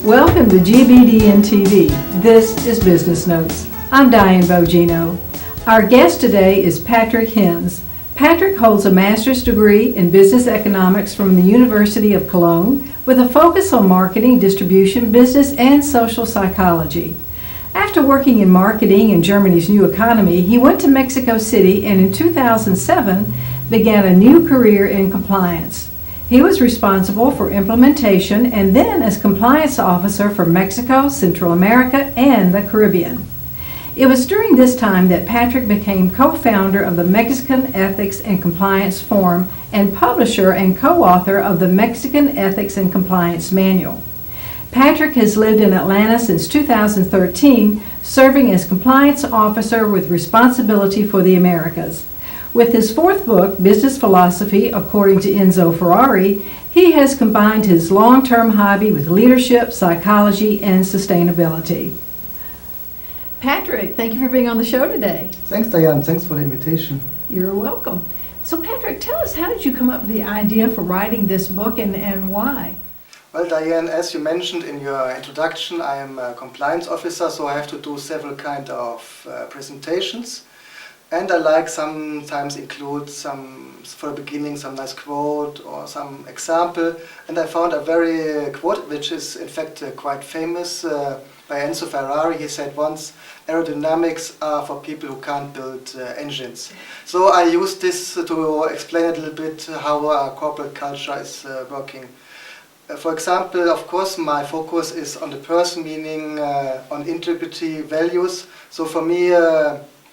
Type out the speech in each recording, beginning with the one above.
Welcome to GBDN TV. This is Business Notes. I'm Diane Bogino. Our guest today is Patrick Henz. Patrick holds a master's degree in business economics from the University of Cologne with a focus on marketing, distribution, business, and social psychology. After working in marketing in Germany's new economy, he went to Mexico City and in 2007 began a new career in compliance. He was responsible for implementation and then as compliance officer for Mexico, Central America, and the Caribbean. It was during this time that Patrick became co-founder of the Mexican Ethics and Compliance Forum and publisher and co-author of the Mexican Ethics and Compliance Manual. Patrick has lived in Atlanta since 2013, serving as compliance officer with responsibility for the Americas. With his fourth book, Business Philosophy, according to Enzo Ferrari, he has combined his long-term hobby with leadership, psychology, and sustainability. Patrick, thank you for being on the show today. Thanks, Diane. Thanks for the invitation. You're welcome. So, Patrick, tell us, how did you come up with the idea for writing this book and why? Well, Diane, as you mentioned in your introduction, I am a compliance officer, so I have to do several kind of presentations. And I like sometimes include for the beginning, some nice quote or some example. And I found a very quote, which is in fact quite famous, by Enzo Ferrari. He said once, aerodynamics are for people who can't build engines. So I used this to explain a little bit how our corporate culture is working. For example, of course, my focus is on the person, meaning on integrity, values. So for me,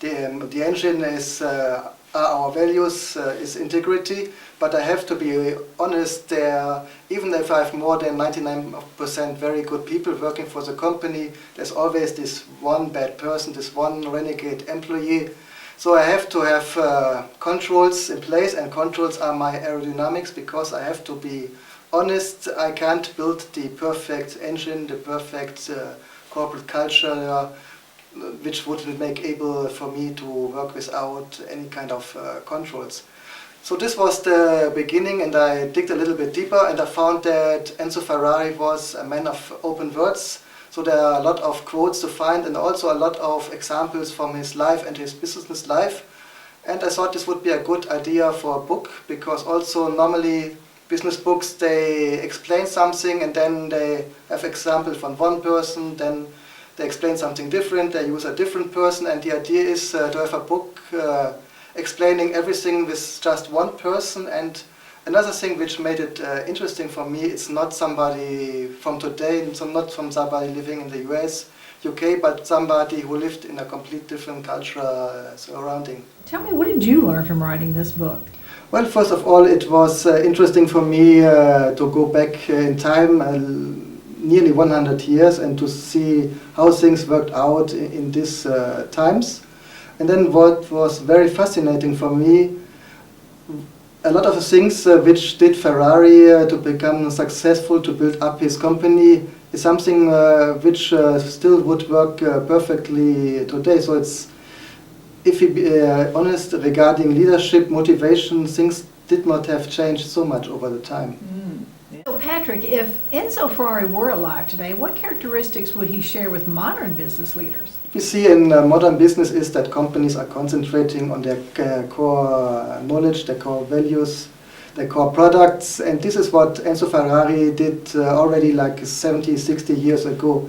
the engine is our values, is integrity, but I have to be honest there. Even if I have more than 99% very good people working for the company, there's always this one bad person, this one renegade employee. So I have to have controls in place, and controls are my aerodynamics, because I have to be honest. I can't build the perfect engine, the perfect corporate culture, which would make able for me to work without any kind of controls. So this was the beginning, and I digged a little bit deeper, and I found that Enzo Ferrari was a man of open words. So there are a lot of quotes to find, and also a lot of examples from his life and his business life. And I thought this would be a good idea for a book, because also normally business books, they explain something and then they have examples from one person, then they explain something different, they use a different person, and the idea is to have a book explaining everything with just one person. And another thing which made it interesting for me, it's not somebody from today, not from somebody living in the US, UK, but somebody who lived in a complete different cultural surrounding. Tell me, what did you learn from writing this book? Well, first of all, it was interesting for me to go back in time, nearly 100 years, and to see how things worked out in these times. And then what was very fascinating for me, a lot of the things which did Ferrari to become successful, to build up his company, is something which still would work perfectly today. So it's, if we be honest regarding leadership, motivation, things did not have changed so much over the time. So Patrick, if Enzo Ferrari were alive today, what characteristics would he share with modern business leaders? We see in modern business is that companies are concentrating on their core knowledge, their core values, their core products, and this is what Enzo Ferrari did already like 70, 60 years ago.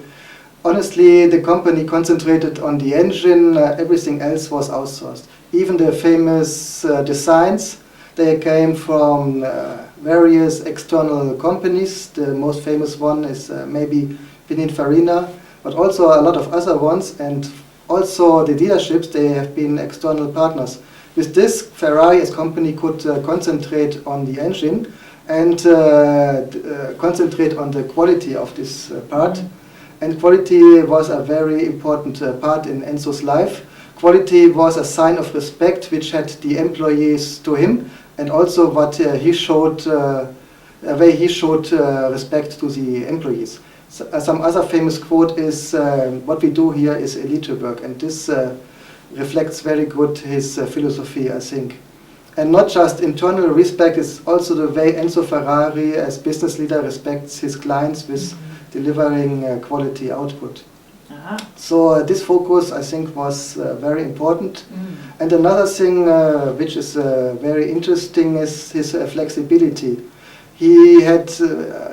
Honestly, the company concentrated on the engine, everything else was outsourced. Even the famous designs, they came from various external companies. The most famous one is maybe Pininfarina, but also a lot of other ones, and also the dealerships, they have been external partners. With this, Ferrari as company could concentrate on the engine and concentrate on the quality of this part. And quality was a very important part in Enzo's life. Quality was a sign of respect which had the employees to him, and also what he showed, a way he showed respect to the employees. So, some other famous quote is, what we do here is elite work, and this reflects very good his philosophy, I think. And not just internal respect, it's also the way Enzo Ferrari as business leader respects his clients with delivering quality output. Uh-huh. So this focus, I think, was very important. And another thing which is very interesting is his flexibility. He had,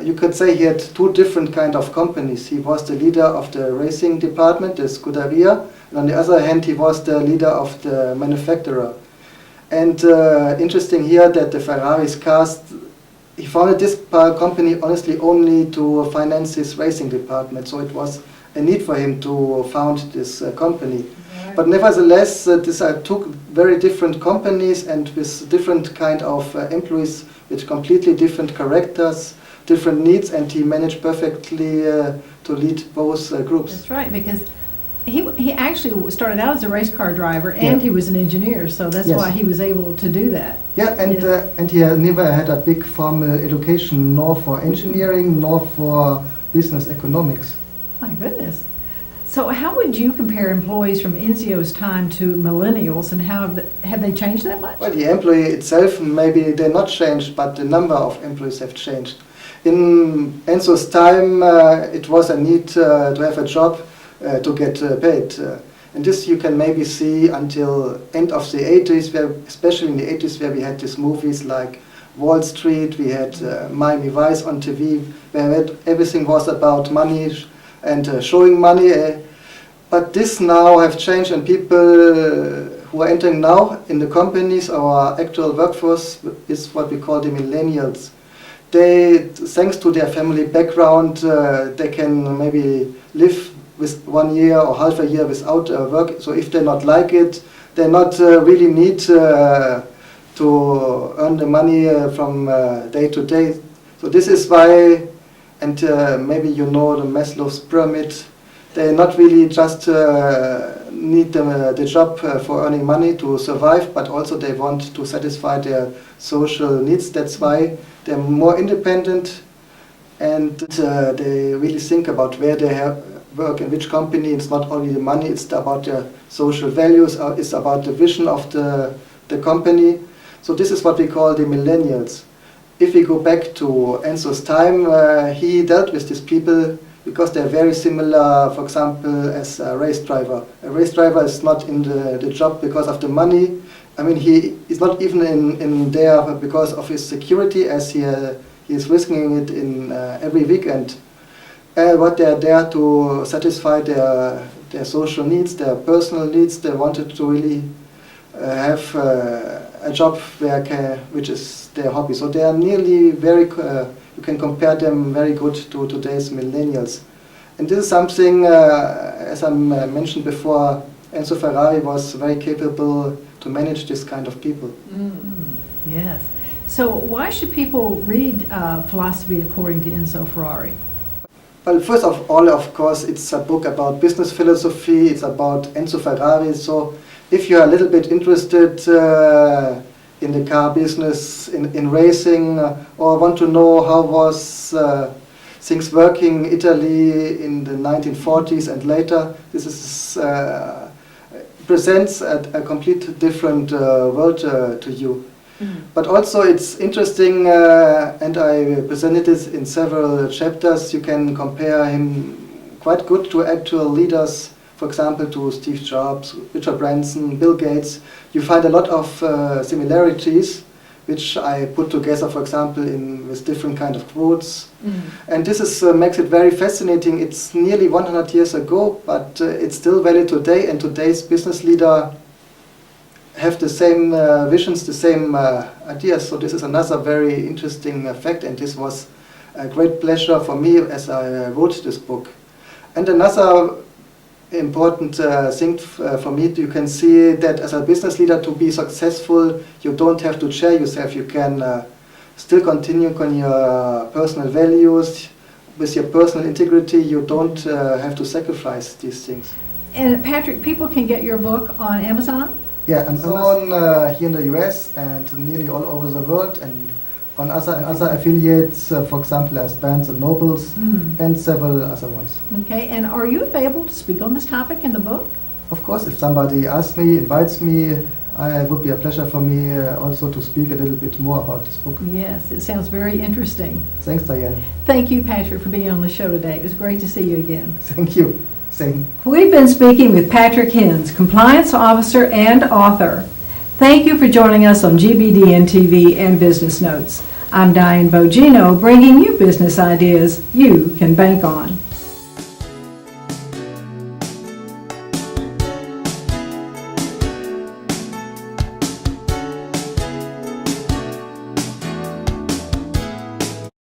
you could say, he had two different kind of companies. He was the leader of the racing department, the Scuderia, and on the other hand, he was the leader of the manufacturer. And interesting here that the Ferrari's cars, he founded this company honestly only to finance his racing department. So it was a need for him to found this company. Right. But nevertheless, these are two very different companies and with different kind of employees with completely different characters, different needs, and he managed perfectly to lead both groups. That's right, because he actually started out as a race car driver and he was an engineer, so that's why he was able to do that. Yeah, and he never had a big formal education, nor for engineering, nor for business economics. My goodness. So how would you compare employees from Enzio's time to millennials, and how have they changed that much? Well, the employee itself, maybe they're not changed, but the number of employees have changed. In Enzo's time, it was a need to have a job to get paid. And this you can maybe see until end of the 80s, where, especially in the 80s, where we had these movies like Wall Street, we had Miami Vice on TV, where everything was about money and showing money. But this now have changed, and people who are entering now in the companies, our actual workforce, is what we call the millennials. They, thanks to their family background, they can maybe live with 1 year or half a year without work. So if they not like it, they not really need to earn the money from day to day. So this is why, and maybe you know the Maslow's pyramid, they not really just need the job for earning money to survive, but also they want to satisfy their social needs. That's why they're more independent, and they really think about where they work, in which company. It's not only the money, it's about their social values, it's about the vision of the company. So this is what we call the millennials. If we go back to Enzo's time, he dealt with these people because they're very similar, for example, as a race driver. A race driver is not in the job because of the money. I mean, he is not even in there because of his security, as he is risking it in every weekend. But they're there to satisfy their social needs, their personal needs. They wanted to really have a job which is their hobby. So they are nearly very, you can compare them very good to today's millennials. And this is something, as I mentioned before, Enzo Ferrari was very capable to manage this kind of people. Yes. So why should people read Philosophy According to Enzo Ferrari? Well, first of all, of course, it's a book about business philosophy. It's about Enzo Ferrari. So if you are a little bit interested in the car business, in racing, or want to know how was things working in Italy in the 1940s and later, this is presents a complete different world to you. But also it's interesting, and I presented this in several chapters, you can compare him quite good to actual leaders, for example to Steve Jobs, Richard Branson, Bill Gates. You find a lot of similarities, which I put together, for example, with different kind of quotes. And this is, makes it very fascinating. It's nearly 100 years ago, but it's still valid today, and today's business leader have the same visions, the same ideas. So this is another very interesting fact, and this was a great pleasure for me as I wrote this book. And another important thing for me, you can see that as a business leader, to be successful, you don't have to share yourself. You can still continue on your personal values, with your personal integrity. You don't have to sacrifice these things. And Patrick, people can get your book on Amazon? Yeah, on Amazon here in the US and nearly all over the world, and on other affiliates, for example, as Barnes and Nobles, and several other ones. Okay, and are you available to speak on this topic in the book? Of course, if somebody asks me, invites me, it would be a pleasure for me also to speak a little bit more about this book. Yes, it sounds very interesting. Thanks, Diane. Thank you, Patrick, for being on the show today. It was great to see you again. Thank you. Same. We've been speaking with Patrick Henz, Compliance Officer and author. Thank you for joining us on GBDN TV and Business Notes. I'm Diane Bogino, bringing you business ideas you can bank on.